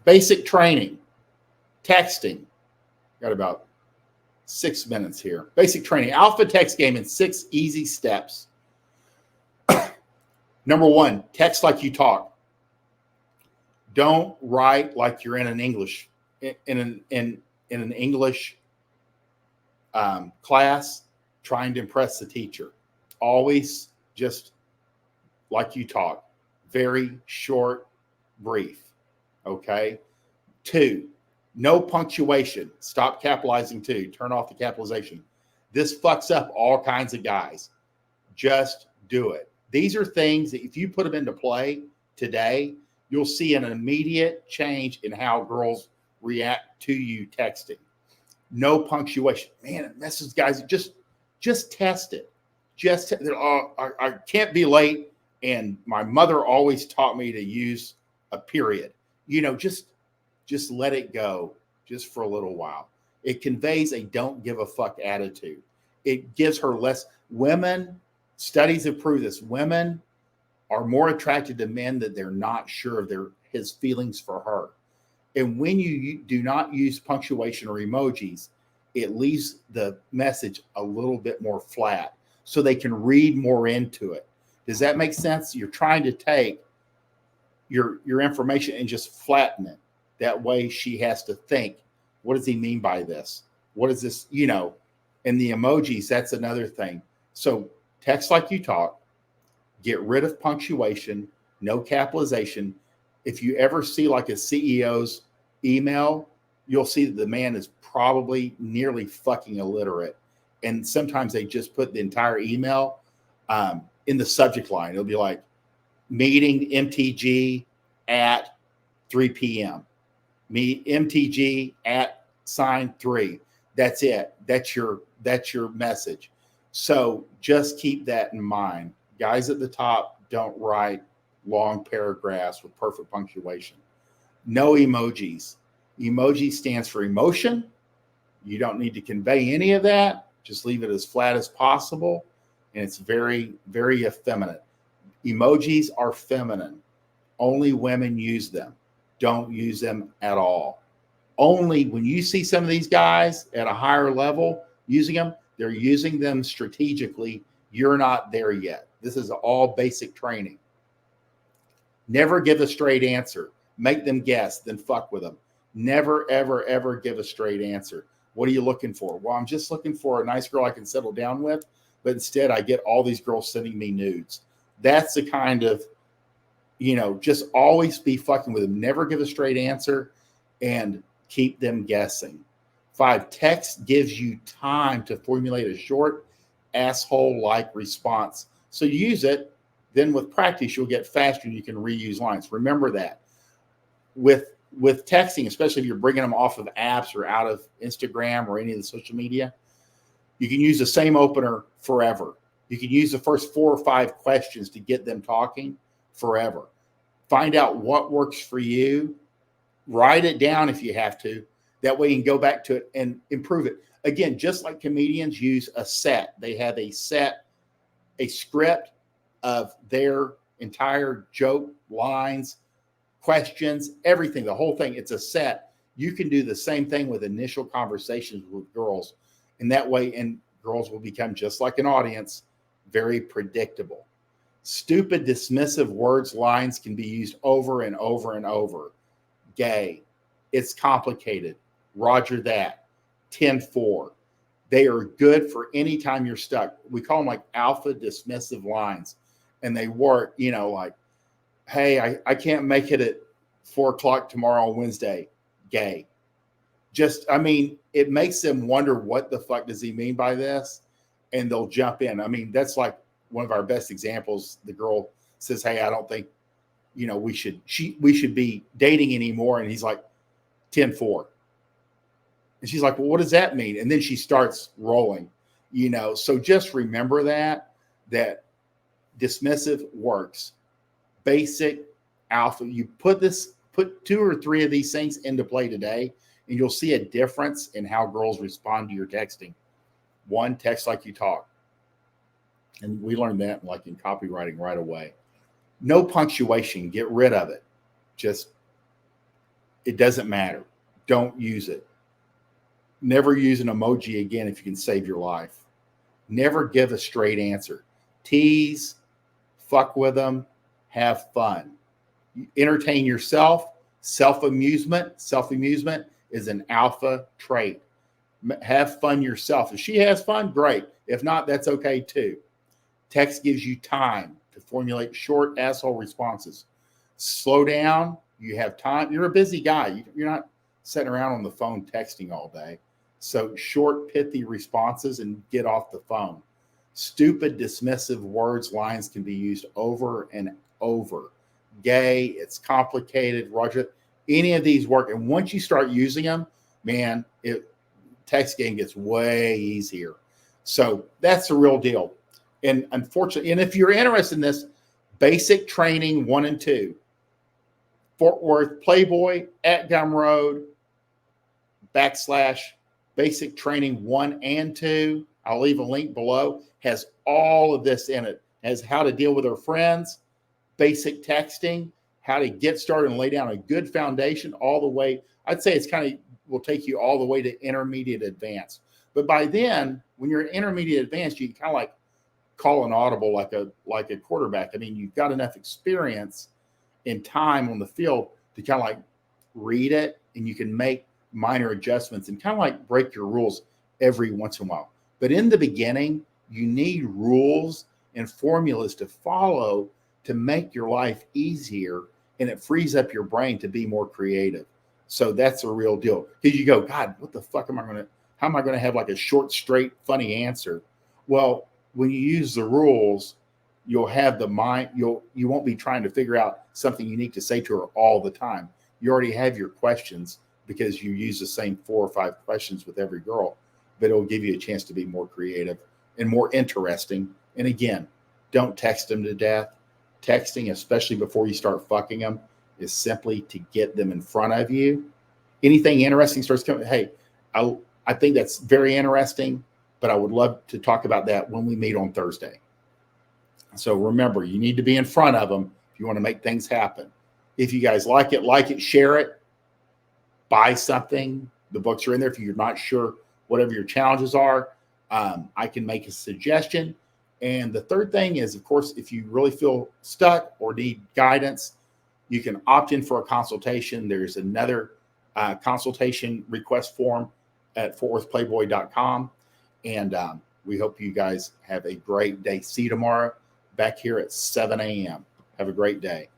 Basic training, texting. Got about 6 minutes here. Basic training, alpha text game in 6 easy steps. Number 1, text like you talk. Don't write like you're in an English class trying to impress the teacher. Always just like you talk. Very short, brief. Okay. 2, no punctuation. Stop capitalizing 2. Turn off the capitalization. This fucks up all kinds of guys. Just do it. These are things that if you put them into play today, you'll see an immediate change in how girls react to you texting. No punctuation. Man, it messes guys. Just test it. I can't be late. And my mother always taught me to use a period. Just let it go just for a little while. It conveys a don't give a fuck attitude. It gives her less. Women, studies have proved this. Women are more attracted to men that they're not sure of his feelings for her. And when you do not use punctuation or emojis, it leaves the message a little bit more flat so they can read more into it. Does that make sense? You're trying to take your information and just flatten it. That way she has to think, what does he mean by this? What is this? And the emojis, that's another thing. So text like you talk, get rid of punctuation, no capitalization. If you ever see like a CEO's email, you'll see that the man is probably nearly fucking illiterate. And sometimes they just put the entire email in the subject line. It'll be like meeting MTG at 3 p.m. Meet MTG at sign 3. That's it. That's your message. So just keep that in mind. Guys at the top don't write long paragraphs with perfect punctuation. No emojis. Emoji stands for emotion. You don't need to convey any of that. Just leave it as flat as possible. And it's very, very effeminate. Emojis are feminine. Only women use them. Don't use them at all. Only when you see some of these guys at a higher level using them, they're using them strategically. You're not there yet. This is all basic training. Never give a straight answer. Make them guess, then fuck with them. Never, ever, ever give a straight answer. What are you looking for? Well, I'm just looking for a nice girl I can settle down with, but instead I get all these girls sending me nudes. That's the kind of, just always be fucking with them. Never give a straight answer and keep them guessing. 5, text gives you time to formulate a short asshole-like response. So use it. Then with practice, you'll get faster and you can reuse lines. Remember that. With texting, especially if you're bringing them off of apps or out of Instagram or any of the social media, you can use the same opener forever. You can use the first 4 or 5 questions to get them talking forever. Find out what works for you. Write it down if you have to. That way you can go back to it and improve it. Again, just like comedians use a set. They have a script of their entire joke, lines, questions, everything, the whole thing. It's a set. You can do the same thing with initial conversations with girls. And that way, and girls will become just like an audience, very predictable. Stupid, dismissive words, lines can be used over and over and over. Gay. It's complicated. Roger that. 10-4. They are good for any time you're stuck. We call them like alpha dismissive lines. And they work, like, hey, I can't make it at 4:00 tomorrow on Wednesday. Gay. It makes them wonder what the fuck does he mean by this? And they'll jump in. That's like one of our best examples. The girl says, hey, I don't think, we should be dating anymore. And he's like, 10-4. And she's like, well, what does that mean? And then she starts rolling, so just remember that dismissive works. Basic alpha. You put 2 or 3 of these things into play today, and you'll see a difference in how girls respond to your texting. 1, text like you talk. And we learned that like in copywriting right away. No punctuation. Get rid of it. Just It doesn't matter. Don't use it. Never use an emoji again if you can save your life. Never give a straight answer. Tease, fuck with them, have fun. Entertain yourself. Self-amusement. Self-amusement is an alpha trait. Have fun yourself. If she has fun, great. If not, that's okay too. Text gives you time to formulate short asshole responses. Slow down. You have time. You're a busy guy. You're not sitting around on the phone texting all day. So short, pithy responses and get off the phone. Stupid, dismissive words, lines can be used over and over. Gay, it's complicated, Roger. Any of these work. And once you start using them, man, text game gets way easier. So that's the real deal. And unfortunately, and if you're interested in this, basic training 1 and 2, Fort Worth Playboy at Gumroad / basic training 1 and 2. I'll leave a link below. Has all of this in it. Has how to deal with our friends, basic texting, how to get started and lay down a good foundation all the way. I'd say it's kind of will take you all the way to intermediate advanced. But by then, when you're intermediate advanced, you can kind of like call an audible like a quarterback. I mean, you've got enough experience and time on the field to kind of like read it, and you can make minor adjustments and kind of like break your rules every once in a while. But in the beginning, you need rules and formulas to follow to make your life easier, and it frees up your brain to be more creative. So that's a real deal. Because you go, God, what the fuck how am I going to have like a short, straight, funny answer? Well, when you use the rules, you'll have the mind, you won't be trying to figure out something unique to say to her all the time. You already have your questions because you use the same 4 or 5 questions with every girl, but it'll give you a chance to be more creative and more interesting. And again, don't text them to death. Texting, especially before you start fucking them, is simply to get them in front of you. Anything interesting starts coming, hey, I think that's very interesting, but I would love to talk about that when we meet on Thursday. So remember, you need to be in front of them if you want to make things happen. If you guys like it, share it, buy something. The books are in there. If you're not sure, whatever your challenges are, I can make a suggestion. And the third thing is, of course, if you really feel stuck or need guidance, you can opt in for a consultation. There's another consultation request form at fortworthplayboy.com. And we hope you guys have a great day. See you tomorrow back here at 7 a.m. Have a great day.